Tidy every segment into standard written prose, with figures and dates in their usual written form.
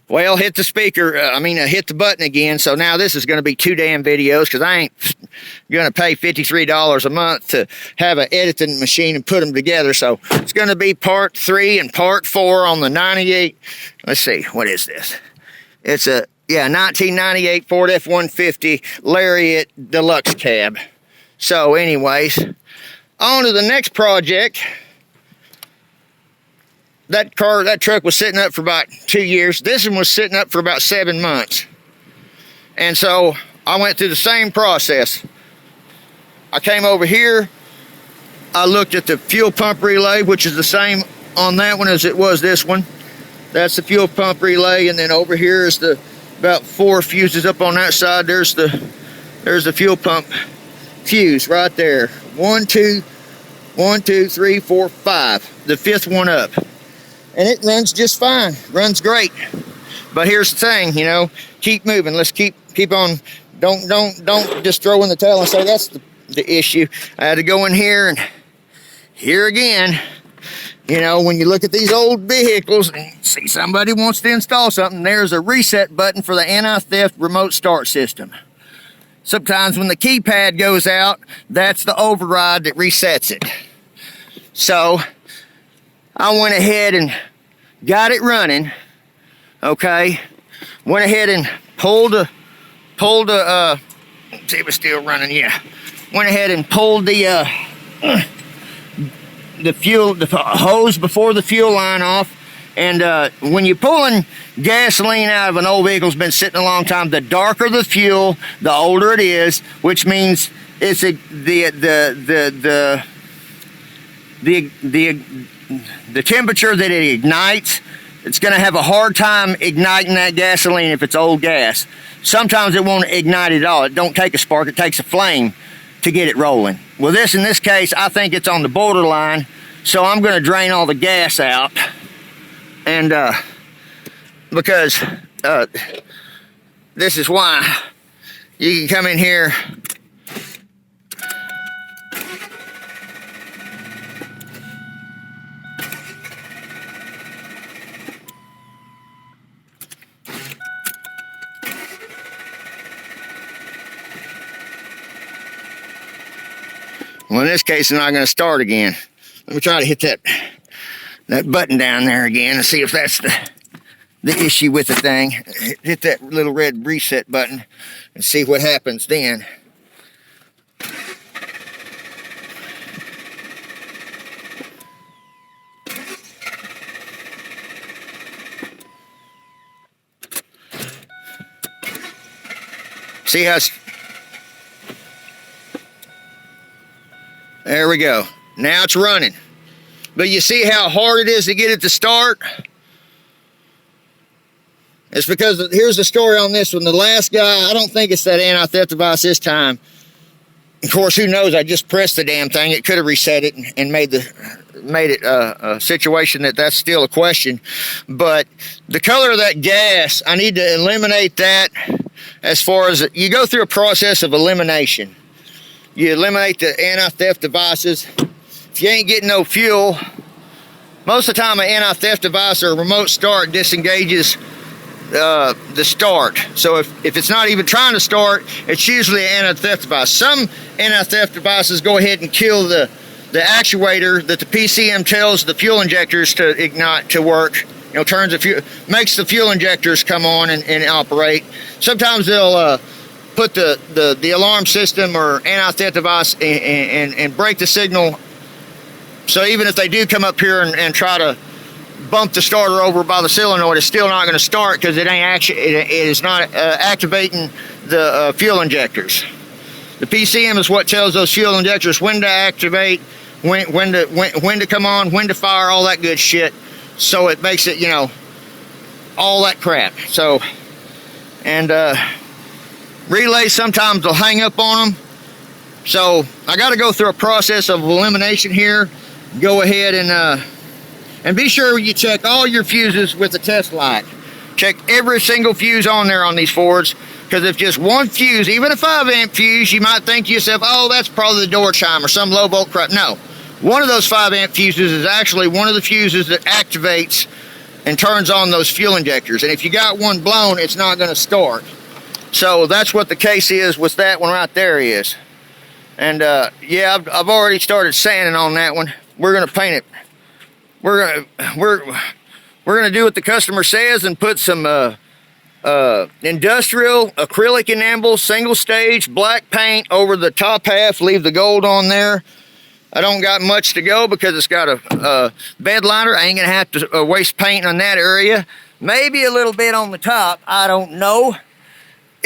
Well, hit the speaker, hit the button again. So now this is going to be 2 damn videos because I ain't going to pay $53 a month to have an editing machine and put them together. So it's going to be part 3 and part 4 on the 98. Let's see, what is this? It's a, 1998 Ford F-150 Lariat Deluxe Cab. So anyways, on to the next project. That truck was sitting up for about 2 years. This one was sitting up for about 7 months. And so I went through the same process. I came over here. I looked at the fuel pump relay, which is the same on that one as it was this one. That's the fuel pump relay. And then over here is the about 4 fuses up on that side. There's the fuel pump fuse right there. 1, 2, 3, 4, 5. The 5th one up. And it runs just fine. Runs great. But here's the thing, keep moving. Let's keep on. Don't just throw in the towel and say that's the issue. I had to go in here and here again. When you look at these old vehicles and see somebody wants to install something, there's a reset button for the anti-theft remote start system. Sometimes when the keypad goes out, that's the override that resets it. So I went ahead and got it running, okay? Went ahead and pulled the see if it's still running, yeah. Went ahead and pulled the hose before the fuel line off. And when you're pulling gasoline out of an old vehicle that's been sitting a long time, the darker the fuel, the older it is, which means it's the temperature that it ignites, it's going to have a hard time igniting that gasoline if it's old gas. Sometimes it won't ignite at all. It don't take a spark, it takes a flame to get it rolling. Well, in this case, I think it's on the borderline, so I'm going to drain all the gas out. And because this is why you can come in here. Well, in this case, it's not going to start again. Let me try to hit that button down there again and see if that's the issue with the thing. Hit that little red reset button and see what happens then. See how there we go. Now it's running. But you see how hard it is to get it to start? It's because, here's the story on this one. The last guy, I don't think it's that anti-theft device this time. Of course, who knows? I just pressed the damn thing. It could have reset it and made it a situation that's still a question. But the color of that gas, I need to eliminate that. As far as, you go through a process of elimination. You eliminate the anti-theft devices. If you ain't getting no fuel, most of the time an anti-theft device or a remote start disengages the start. So if it's not even trying to start, it's usually an anti-theft device. Some anti-theft devices go ahead and kill the actuator that the PCM tells the fuel injectors to ignite, to work. Turns the fuel, makes the fuel injectors come on and operate. Sometimes they'll put the alarm system or anti-theft device and break the signal. So even if they do come up here and try to bump the starter over by the solenoid, it's still not going to start because it is not activating the fuel injectors. The PCM is what tells those fuel injectors when to activate, when to come on, when to fire, all that good shit. So it makes it, all that crap. So, and relays sometimes will hang up on them. So I got to go through a process of elimination here. Go ahead and be sure you check all your fuses with the test light. Check every single fuse on there on these Fords, because if just one fuse, even a 5-amp fuse, you might think to yourself, oh, that's probably the door chime or some low volt crap. No, one of those 5-amp fuses is actually one of the fuses that activates and turns on those fuel injectors. And if you got one blown, it's not going to start. So that's what the case is with that one right there is. And yeah, I've already started sanding on that one. We're going to paint it. We're gonna do what the customer says and put some industrial acrylic enamel, single stage black paint over the top half. Leave the gold on there. I don't got much to go because it's got a bed liner. I ain't gonna have to waste paint on that area. Maybe a little bit on the top. I don't know.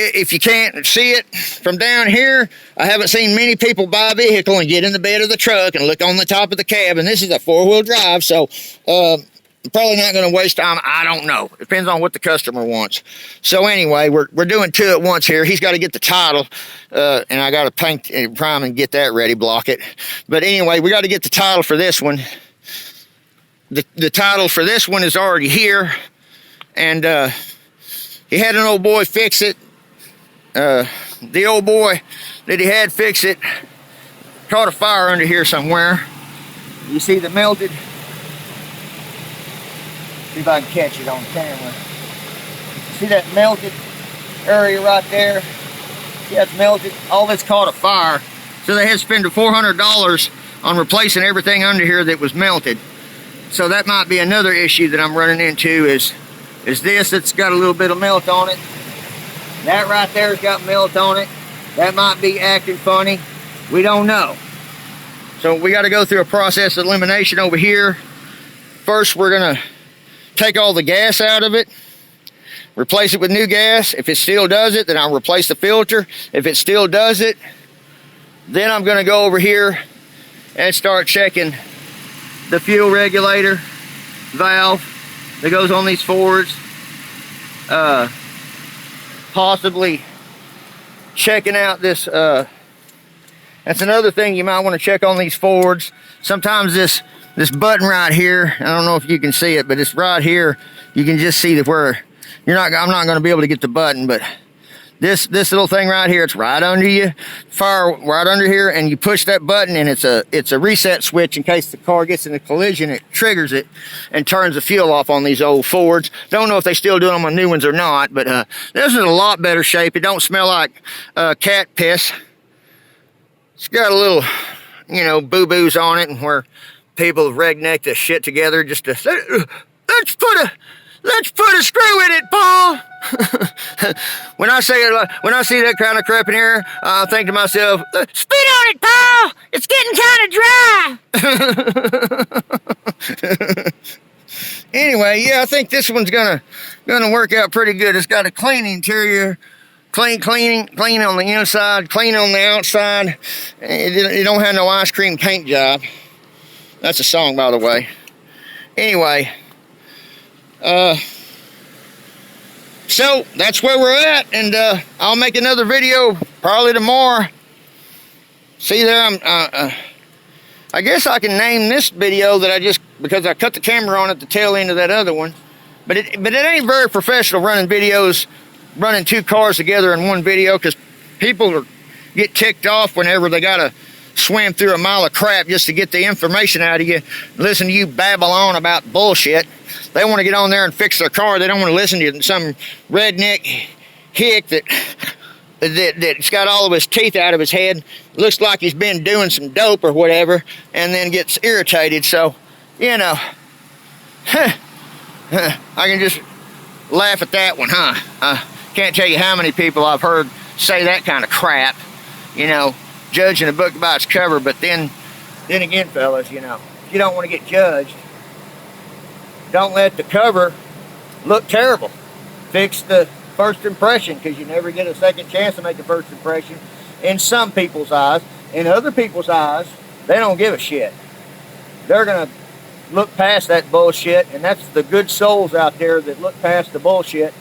If you can't see it from down here, I haven't seen many people buy a vehicle and get in the bed of the truck and look on the top of the cab. And this is a 4-wheel drive, so probably not going to waste time. I don't know. Depends on what the customer wants. So anyway, we're doing two at once here. He's got to get the title, and I got to paint and prime and get that ready, block it. But anyway, we got to get the title for this one. The title for this one is already here, and he had an old boy fix it. The old boy that he had fix it caught a fire under here somewhere. You see the melted. See if I can catch it on camera. See that melted area right there? Yeah, it's melted. All this caught a fire. So they had to spend $400 on replacing everything under here that was melted. So that might be another issue that I'm running into is this that's got a little bit of melt on it. That right there's got melt on it. That might be acting funny. We don't know. So we got to go through a process of elimination over here. First, we're going to take all the gas out of it, replace it with new gas. If it still does it, then I'll replace the filter. If it still does it, then I'm going to go over here and start checking the fuel regulator valve that goes on these Fords. Possibly checking out this, that's another thing you might want to check on these Fords. Sometimes this button right here, I don't know if you can see it, but it's right here. You can just see that where I'm not going to be able to get the button, but this little thing right here, it's right under you, fire right under here, and you push that button, and it's a reset switch in case the car gets in a collision. It triggers it and turns the fuel off on these old Fords. Don't know if they still do them on new ones or not, but this is in a lot better shape. It don't smell like cat piss. It's got a little, boo-boos on it, and where people have rednecked the shit together just to say, let's put a screw in it, Paul. When I see that kind of crap in here, I think to myself, spit on it, Paul. It's getting kind of dry. Anyway, yeah, I think this one's gonna work out pretty good. It's got a clean interior, clean on the inside, clean on the outside. It don't have no ice cream paint job. That's a song, by the way. Anyway. So that's where we're at, and I'll make another video probably tomorrow. See there, I guess I can name this video that because I cut the camera on at the tail end of that other one, but it ain't very professional running videos, running two cars together in one video, because people get ticked off whenever they gotta swim through a mile of crap just to get the information out of you, listen to you babble on about bullshit. They want to get on there and fix their car. They don't want to listen to some redneck hick that's got all of his teeth out of his head, looks like he's been doing some dope or whatever, and then gets irritated. So, I can just laugh at that one, huh? I can't tell you how many people I've heard say that kind of crap, judging a book by its cover. But then again, fellas, if you don't want to get judged, don't let the cover look terrible. Fix the first impression, because you never get a second chance to make a first impression in some people's eyes. In other people's eyes, they don't give a shit. They're going to look past that bullshit, and that's the good souls out there that look past the bullshit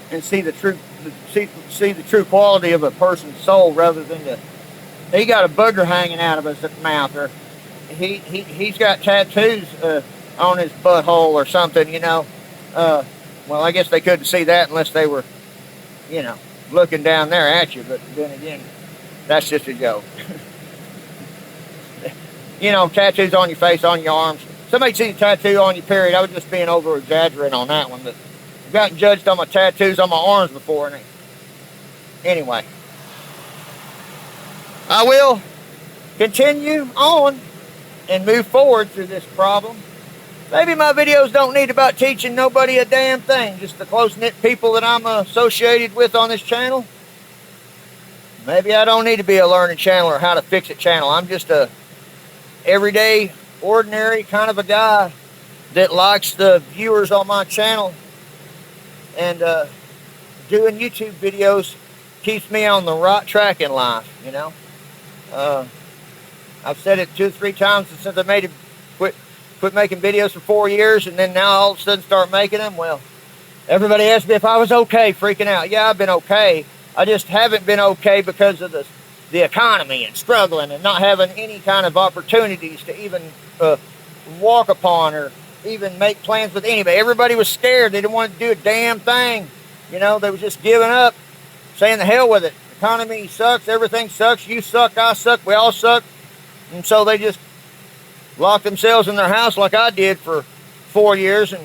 and see the true quality of a person's soul, rather than he got a booger hanging out of his mouth, or he's got tattoos on his butthole or something, well, I guess they couldn't see that unless they were, looking down there at you. But then again, that's just a joke. Tattoos on your face, on your arms, Somebody sees a tattoo on you, period. I was just being over exaggerating on that one. But I've gotten judged on my tattoos on my arms before. And anyway, I will continue on and move forward through this problem. Maybe my videos don't need about teaching nobody a damn thing, just the close-knit people that I'm associated with on this channel. Maybe I don't need to be a learning channel or how to fix it channel. I'm just a everyday, ordinary kind of a guy that likes the viewers on my channel. And doing YouTube videos keeps me on the right track in life, you know. I've said it 2 or 3 times since I made it, quit making videos for 4 years, and then now all of a sudden start making them. Well, everybody asked me if I was okay freaking out. Yeah, I've been okay. I just haven't been okay because of the economy and struggling and not having any kind of opportunities to even walk upon or even make plans with anybody. Everybody was scared. They didn't want to do a damn thing. You know, they were just giving up, saying the hell with it. The economy sucks. Everything sucks. You suck. I suck. We all suck. And so they just locked themselves in their house like I did for 4 years. And,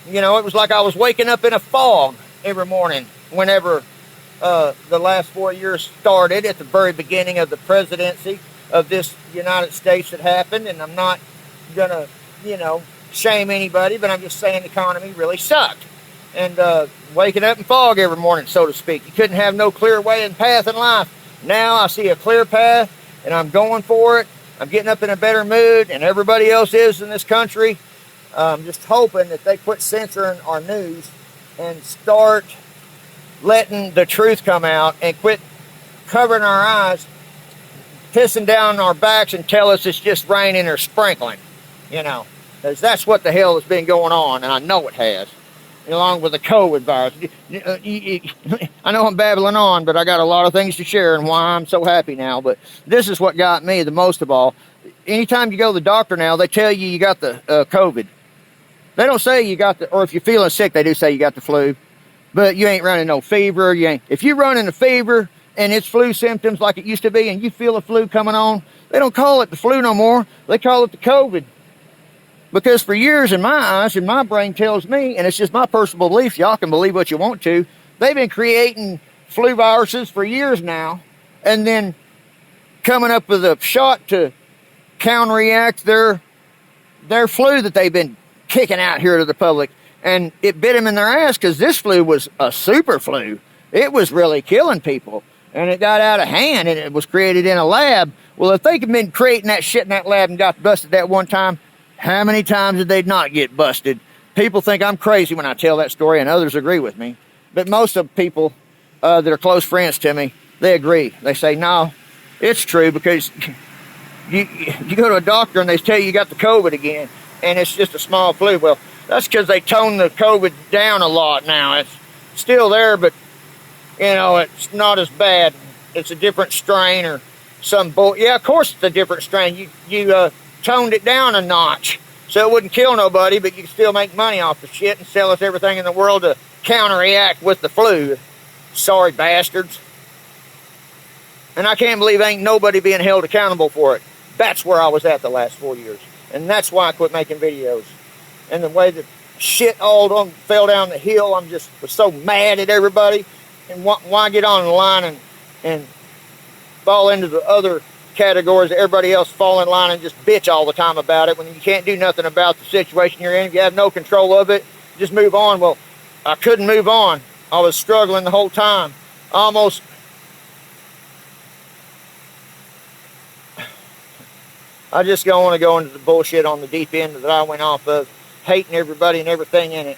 you know, it was like I was waking up in a fog every morning whenever the last 4 years started at the very beginning of the presidency of this United States that happened. And I'm not going to, you know, shame anybody, but I'm just saying the economy really sucked. And waking up in fog every morning, so to speak. You couldn't have no clear way and path in life. Now I see a clear path, and I'm going for it. I'm getting up in a better mood, and everybody else is in this country. I'm just hoping that they quit censoring our news and start letting the truth come out and quit covering our eyes, pissing down our backs and tell us it's just raining or sprinkling, you know, because that's what the hell has been going on, and I know it has, along with the COVID virus. I know I'm babbling on, but I got a lot of things to share and why I'm so happy now. But this is what got me the most of all. Anytime you go to the doctor now, they tell you got the COVID. They don't say you got the, or if you're feeling sick, they do say you got the flu. But you ain't running no fever. If you're running a fever and it's flu symptoms like it used to be and you feel the flu coming on, they don't call it the flu no more. They call it the COVID. Because for years in my eyes, and my brain tells me, and it's just my personal belief, y'all can believe what you want to, they've been creating flu viruses for years now, and then coming up with a shot to counteract their flu that they've been kicking out here to the public. And it bit them in their ass because this flu was a super flu. It was really killing people. And it got out of hand, and it was created in a lab. Well, if they could have been creating that shit in that lab and got busted that one time, how many times did they not get busted? People think I'm crazy when I tell that story, and others agree with me. But most of the people that are close friends to me, they agree. They say, no, it's true, because you go to a doctor and they tell you got the COVID again, and it's just a small flu. Well, that's because they toned the COVID down a lot now. It's still there, but, you know, it's not as bad. It's a different strain or some bull. Yeah, of course it's a different strain. You toned it down a notch so it wouldn't kill nobody, but you can still make money off the shit and sell us everything in the world to counteract with the flu. Sorry bastards. And I can't believe ain't nobody being held accountable for it. That's where I was at the last 4 years, and that's why I quit making videos. And the way that shit all fell down the hill, was so mad at everybody. And why get on the line and fall into the other categories that everybody else fall in line and just bitch all the time about it when you can't do nothing about the situation you're in. If you have no control of it, just move on. Well, I couldn't move on. I was struggling the whole time. Almost. I just don't want to go into the bullshit on the deep end that I went off of, hating everybody and everything in it,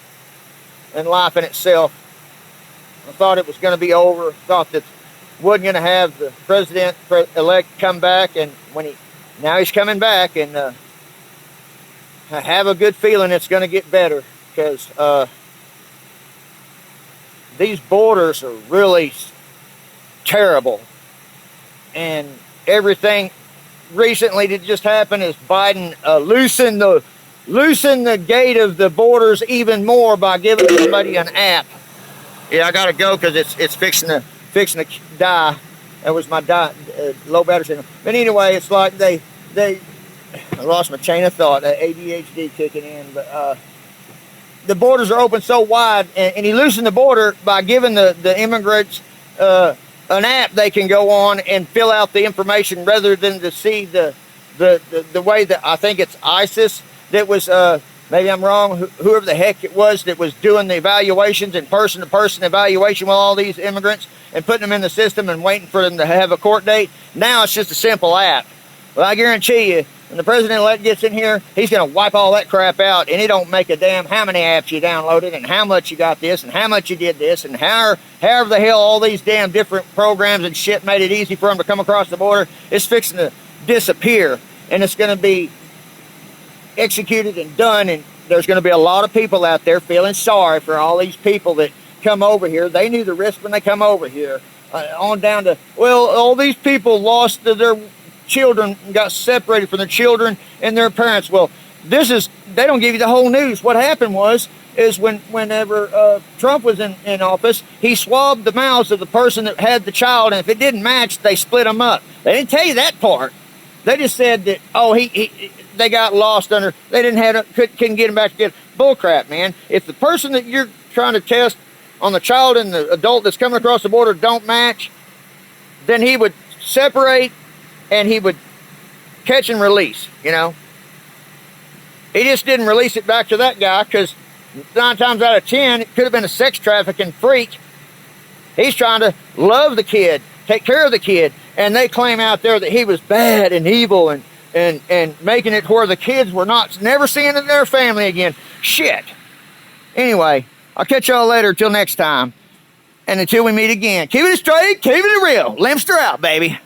and life in itself. I thought it was going to be over. Thought that wasn't going to have the president-elect come back, and now he's coming back, and I have a good feeling it's going to get better, because these borders are really terrible, and everything recently that just happened is Biden loosen the gate of the borders even more by giving somebody an app. Yeah, I gotta go because it's fixing to die. That was my low battery signal. But anyway, it's like they I lost my chain of thought. ADHD kicking in, but the borders are open so wide, and he loosened the border by giving the immigrants an app they can go on and fill out the information rather than to see the way that I think it's ISIS that was. Maybe I'm wrong. Whoever the heck it was that was doing the evaluations and person-to-person evaluation with all these immigrants and putting them in the system and waiting for them to have a court date. Now it's just a simple app. Well, I guarantee you, when the president-elect gets in here, he's going to wipe all that crap out, and it don't make a damn how many apps you downloaded and how much you got this and how much you did this and however the hell all these damn different programs and shit made it easy for them to come across the border. It's fixing to disappear, and it's going to be executed and done, and there's going to be a lot of people out there feeling sorry for all these people that come over here. They knew the risk when they come over here. On down to, well, all these people lost their children, got separated from their children and their parents. Well, they don't give you the whole news. What happened is whenever Trump was in office, he swabbed the mouths of the person that had the child, and if it didn't match, they split them up. They didn't tell you that part. They just said that, they got lost under, they couldn't get him back together. Bullcrap, man. If the person that you're trying to test on the child and the adult that's coming across the border don't match, then he would separate and he would catch and release, you know. He just didn't release it back to that guy because 9 times out of 10, it could have been a sex trafficking freak. He's trying to love the kid, take care of the kid. And they claim out there that he was bad and evil and making it where the kids were never seeing their family again. Shit. Anyway, I'll catch y'all later. Till next time. And until we meet again, keep it straight, keep it real. Limster out, baby.